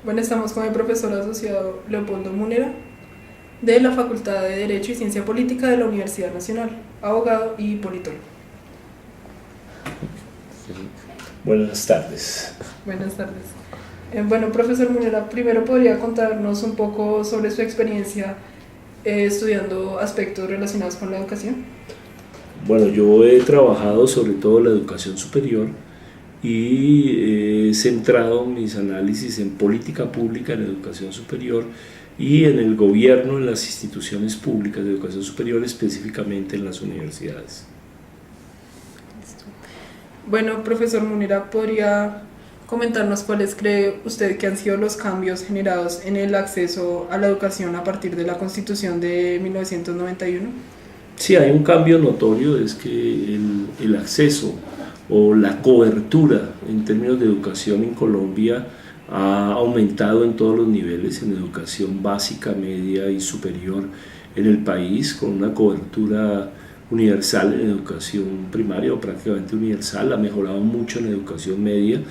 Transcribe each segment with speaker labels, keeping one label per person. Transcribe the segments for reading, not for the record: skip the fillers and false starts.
Speaker 1: Bueno, estamos con el profesor asociado Leopoldo Munera, de la Facultad de Derecho y Ciencia Política de la Universidad Nacional, abogado y politólogo.
Speaker 2: Buenas tardes.
Speaker 1: Buenas tardes. Bueno, profesor Munera, primero podría contarnos un poco sobre su experiencia estudiando aspectos relacionados con la educación.
Speaker 2: Bueno, yo he trabajado sobre todo en la educación superior y he centrado mis análisis en política pública en educación superior y en el gobierno en las instituciones públicas de educación superior, específicamente en las universidades.
Speaker 1: Bueno, profesor Munera, ¿podría comentarnos cuáles cree usted que han sido los cambios generados en el acceso a la educación a partir de la Constitución de 1991?
Speaker 2: Sí, hay un cambio notorio, es que el acceso o la cobertura en términos de educación en Colombia ha aumentado en todos los niveles, en educación básica, media y superior en el país, con una cobertura universal en educación primaria o prácticamente universal, ha mejorado mucho en educación media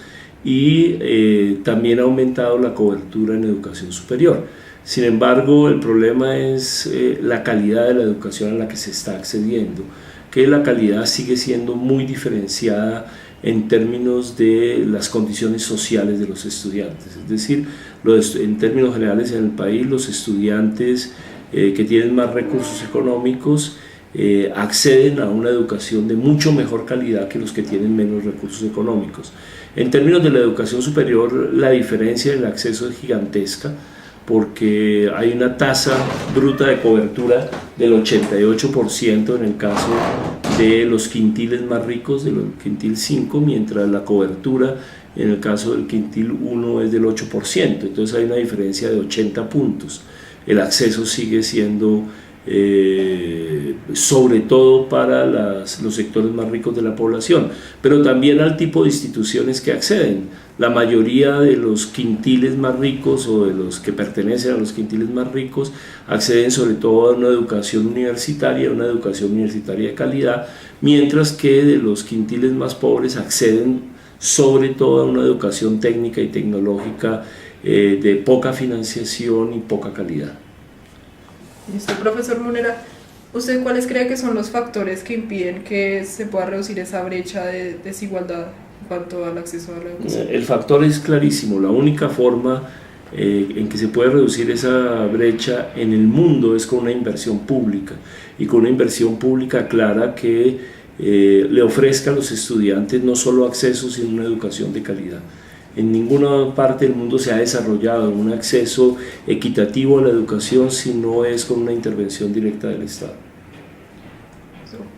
Speaker 2: y también ha aumentado la cobertura en educación superior. Sin embargo, el problema es la calidad de la educación a la que se está accediendo, que la calidad sigue siendo muy diferenciada en términos de las condiciones sociales de los estudiantes. Es decir, en términos generales en el país, los estudiantes que tienen más recursos económicos acceden a una educación de mucho mejor calidad que los que tienen menos recursos económicos. En términos de la educación superior, la diferencia en el acceso es gigantesca, porque hay una tasa bruta de cobertura del 88% en el caso de los quintiles más ricos, del quintil 5, mientras la cobertura en el caso del quintil 1 es del 8%, entonces hay una diferencia de 80 puntos. El acceso sigue siendo sobre todo para los sectores más ricos de la población, pero también al tipo de instituciones que acceden. La mayoría de los quintiles más ricos o de los que pertenecen a los quintiles más ricos acceden sobre todo a una educación universitaria de calidad, mientras que de los quintiles más pobres acceden sobre todo a una educación técnica y tecnológica de poca financiación y poca calidad.
Speaker 1: Listo, profesor Munera, ¿usted cuáles cree que son los factores que impiden que se pueda reducir esa brecha de desigualdad en cuanto al acceso a la educación?
Speaker 2: El factor es clarísimo. La única forma en que se puede reducir esa brecha en el mundo es con una inversión pública, y con una inversión pública clara que le ofrezca a los estudiantes no solo acceso, sino una educación de calidad. En ninguna parte del mundo se ha desarrollado un acceso equitativo a la educación si no es con una intervención directa del Estado.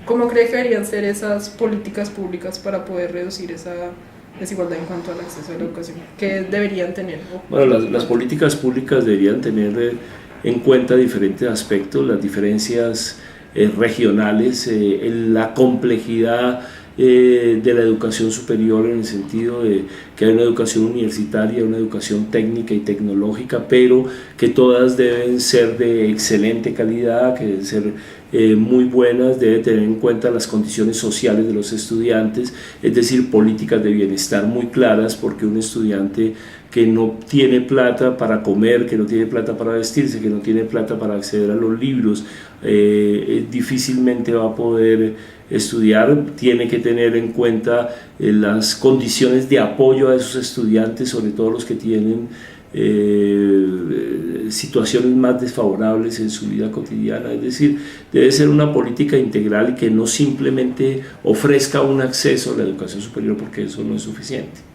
Speaker 1: ¿Cómo cree que deberían ser esas políticas públicas para poder reducir esa desigualdad en cuanto al acceso a la educación? ¿Qué deberían tener?
Speaker 2: Bueno, las políticas públicas deberían tener en cuenta diferentes aspectos, las diferencias regionales, la complejidad de la educación superior, en el sentido de que hay una educación universitaria, una educación técnica y tecnológica, pero que todas deben ser de excelente calidad, que deben ser muy buenas, debe tener en cuenta las condiciones sociales de los estudiantes, es decir, políticas de bienestar muy claras, porque un estudiante que no tiene plata para comer, que no tiene plata para vestirse, que no tiene plata para acceder a los libros, difícilmente va a poder estudiar. Tiene que tener en cuenta las condiciones de apoyo a esos estudiantes, sobre todo los que tienen situaciones más desfavorables en su vida cotidiana. Es decir, debe ser una política integral y que no simplemente ofrezca un acceso a la educación superior, porque eso no es suficiente.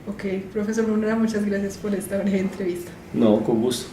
Speaker 1: Ok, profesor Munera, muchas gracias por esta breve entrevista.
Speaker 2: No, con gusto.